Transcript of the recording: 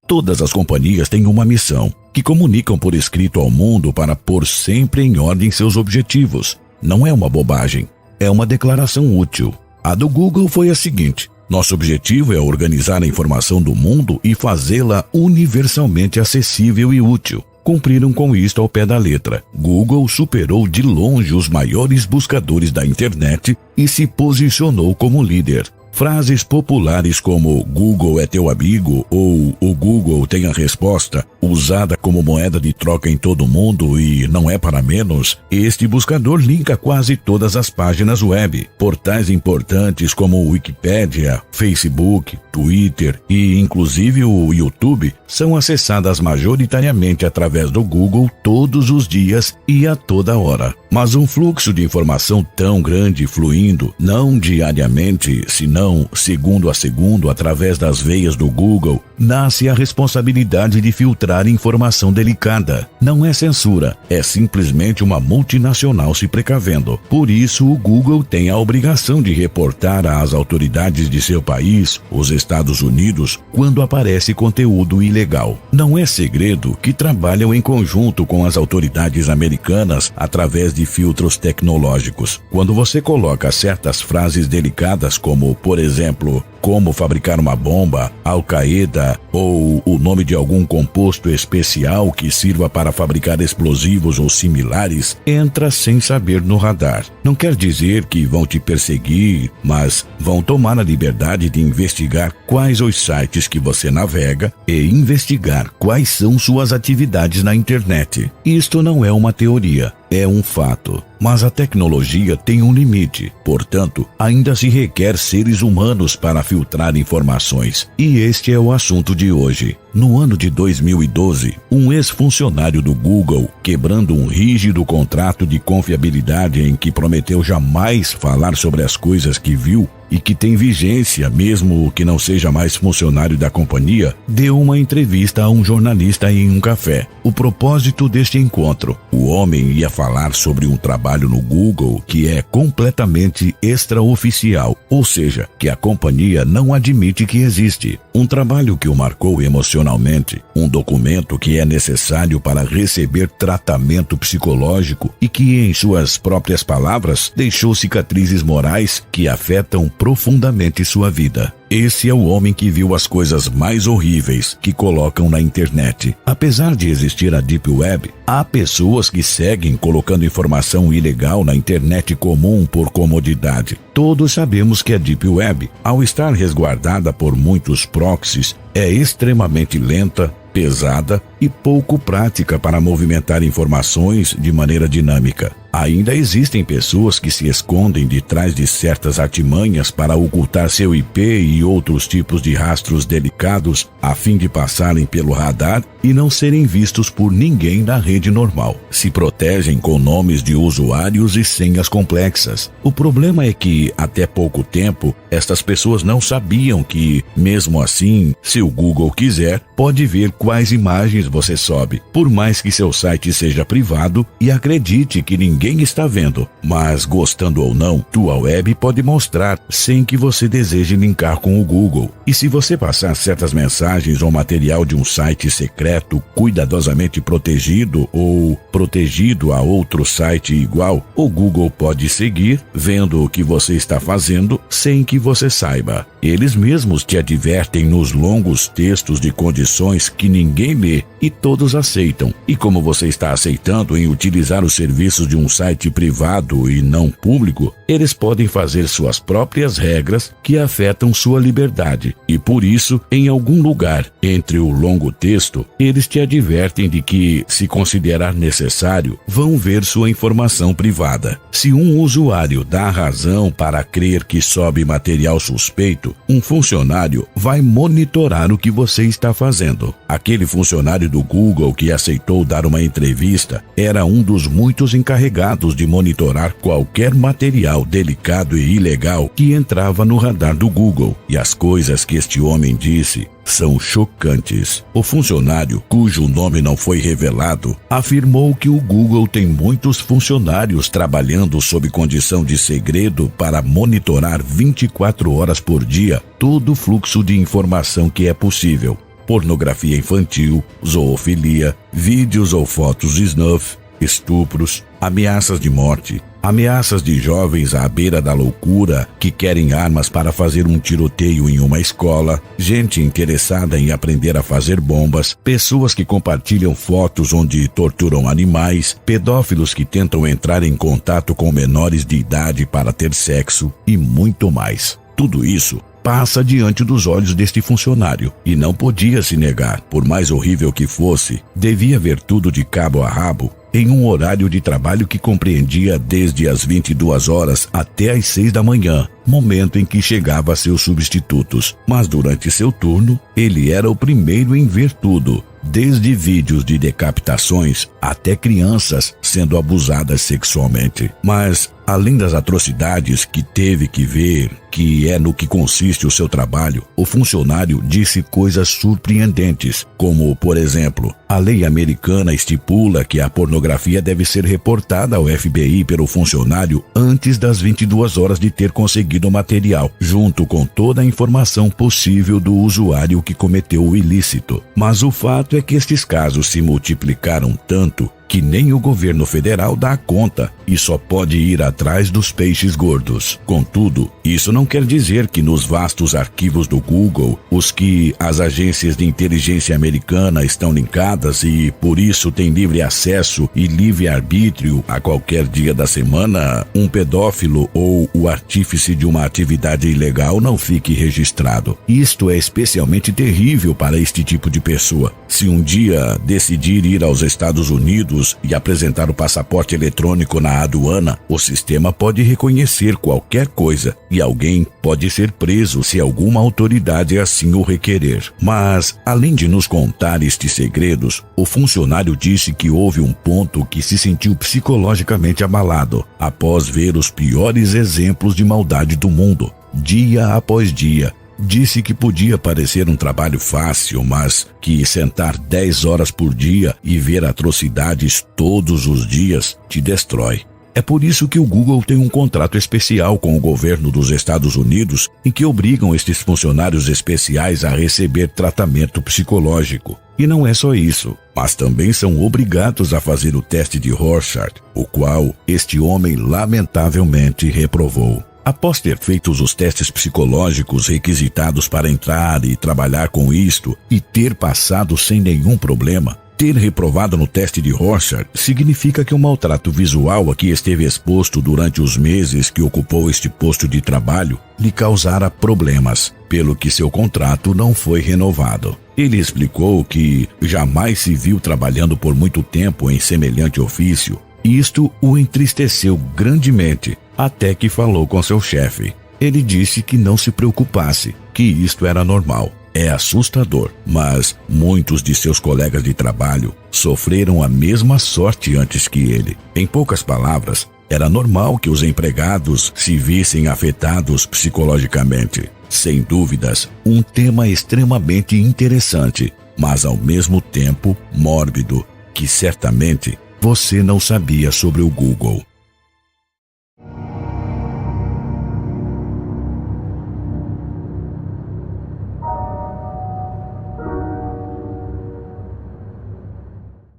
Todas as companhias têm uma missão, que comunicam por escrito ao mundo para pôr sempre em ordem seus objetivos. Não é uma bobagem, é uma declaração útil. A do Google foi a seguinte: nosso objetivo é organizar a informação do mundo e fazê-la universalmente acessível e útil. Cumpriram com isto ao pé da letra. Google superou de longe os maiores buscadores da internet e se posicionou como líder. Frases populares como Google é teu amigo ou o Google tem a resposta, usada como moeda de troca em todo o mundo e não é para menos, este buscador linka quase todas as páginas web. Portais importantes como Wikipédia, Facebook, Twitter e inclusive o YouTube são acessadas majoritariamente através do Google todos os dias e a toda hora. Mas um fluxo de informação tão grande fluindo, não diariamente, senão segundo a segundo através das veias do Google, nasce a responsabilidade de filtrar informação delicada. Não é censura, é simplesmente uma multinacional se precavendo. Por isso, o Google tem a obrigação de reportar às autoridades de seu país, os Estados Unidos, quando aparece conteúdo ilegal. Não é segredo que trabalham em conjunto com as autoridades americanas através de filtros tecnológicos. Quando você coloca certas frases delicadas como, por exemplo, como fabricar uma bomba, Al-Qaeda ou o nome de algum composto especial que sirva para fabricar explosivos ou similares, entra sem saber no radar. Não quer dizer que vão te perseguir, mas vão tomar a liberdade de investigar quais os sites que você navega e investigar quais são suas atividades na internet. Isto não é uma teoria, é um fato. Mas a tecnologia tem um limite, portanto, ainda se requer seres humanos para filtrar informações. E este é o assunto de hoje. No ano de 2012, um ex-funcionário do Google, quebrando um rígido contrato de confiabilidade em que prometeu jamais falar sobre as coisas que viu e que tem vigência mesmo que não seja mais funcionário da companhia, deu uma entrevista a um jornalista em um café. O propósito deste encontro: o homem ia falar sobre um trabalho no Google que é completamente extraoficial, ou seja, que a companhia não admite que existe. Um trabalho que o marcou emocionalmente, um documento que é necessário para receber tratamento psicológico e que, em suas próprias palavras, deixou cicatrizes morais que afetam profundamente sua vida. Esse é o homem que viu as coisas mais horríveis que colocam na internet. Apesar de existir a Deep Web, há pessoas que seguem colocando informação ilegal na internet comum por comodidade. Todos sabemos que a Deep Web, ao estar resguardada por muitos proxies, é extremamente lenta, pesada e pouco prática para movimentar informações de maneira dinâmica. Ainda existem pessoas que se escondem de trás de certas artimanhas para ocultar seu IP e outros tipos de rastros delicados a fim de passarem pelo radar e não serem vistos por ninguém na rede normal. Se protegem com nomes de usuários e senhas complexas. O problema é que, até pouco tempo, estas pessoas não sabiam que, mesmo assim, se o Google quiser, pode ver quais imagens você sobe, por mais que seu site seja privado e acredite que ninguém está vendo. Mas, gostando ou não, tua web pode mostrar sem que você deseje linkar com o Google. E se você passar certas mensagens ou material de um site secreto cuidadosamente protegido ou protegido a outro site igual, o Google pode seguir, vendo o que você está fazendo sem que você saiba. Eles mesmos te advertem nos longos textos de condições que ninguém lê e todos aceitam. E como você está aceitando em utilizar os serviços de um site privado e não público, eles podem fazer suas próprias regras que afetam sua liberdade. E por isso, em algum lugar entre o longo texto, eles te advertem de que, se considerar necessário, vão ver sua informação privada. Se um usuário dá razão para crer que sobe material suspeito, um funcionário vai monitorar o que você está fazendo. Aquele funcionário do Google que aceitou dar uma entrevista era um dos muitos encarregados de monitorar qualquer material delicado e ilegal que entrava no radar do Google. E as coisas que este homem disse são chocantes. O funcionário, cujo nome não foi revelado, afirmou que o Google tem muitos funcionários trabalhando sob condição de segredo para monitorar 24 horas por dia todo o fluxo de informação que é possível. pornografia infantil, zoofilia, vídeos ou fotos snuff, estupros, ameaças de morte, ameaças de jovens à beira da loucura que querem armas para fazer um tiroteio em uma escola, gente interessada em aprender a fazer bombas, pessoas que compartilham fotos onde torturam animais, pedófilos que tentam entrar em contato com menores de idade para ter sexo e muito mais. Tudo isso passa diante dos olhos deste funcionário e não podia se negar. Por mais horrível que fosse, devia ver tudo de cabo a rabo em um horário de trabalho que compreendia desde as 22 horas até as 6 da manhã, momento em que chegava a seus substitutos. Mas durante seu turno, ele era o primeiro em ver tudo, desde vídeos de decapitações até crianças sendo abusadas sexualmente. Mas, além das atrocidades que teve que ver, que é no que consiste o seu trabalho, o funcionário disse coisas surpreendentes, como, por exemplo, a lei americana estipula que a pornografia deve ser reportada ao FBI pelo funcionário antes das 22 horas de ter conseguido o material, junto com toda a informação possível do usuário que cometeu o ilícito. Mas o fato é que estes casos se multiplicaram tanto que nem o governo federal dá conta e só pode ir atrás dos peixes gordos. Contudo, isso não quer dizer que nos vastos arquivos do Google, os que as agências de inteligência americana estão linkadas e, por isso, têm livre acesso e livre-arbítrio a qualquer dia da semana, um pedófilo ou o artífice de uma atividade ilegal não fique registrado. Isto é especialmente terrível para este tipo de pessoa. Se um dia decidir ir aos Estados Unidos e apresentar o passaporte eletrônico na aduana, o sistema pode reconhecer qualquer coisa e alguém pode ser preso se alguma autoridade assim o requerer. Mas, além de nos contar estes segredos, o funcionário disse que houve um ponto que se sentiu psicologicamente abalado após ver os piores exemplos de maldade do mundo, dia após dia. Disse que podia parecer um trabalho fácil, mas que sentar 10 horas por dia e ver atrocidades todos os dias te destrói. É por isso que o Google tem um contrato especial com o governo dos Estados Unidos em que obrigam estes funcionários especiais a receber tratamento psicológico. E não é só isso, mas também são obrigados a fazer o teste de Rorschach, o qual este homem lamentavelmente reprovou. Após ter feito os testes psicológicos requisitados para entrar e trabalhar com isto e ter passado sem nenhum problema, ter reprovado no teste de Rorschach significa que o maltrato visual a que esteve exposto durante os meses que ocupou este posto de trabalho lhe causara problemas, pelo que seu contrato não foi renovado. Ele explicou que jamais se viu trabalhando por muito tempo em semelhante ofício. Isto o entristeceu grandemente, até que falou com seu chefe. Ele disse que não se preocupasse, que isto era normal. É assustador, mas muitos de seus colegas de trabalho sofreram a mesma sorte antes que ele. Em poucas palavras, era normal que os empregados se vissem afetados psicologicamente. Sem dúvidas, um tema extremamente interessante, mas ao mesmo tempo mórbido, que certamente você não sabia sobre o Google.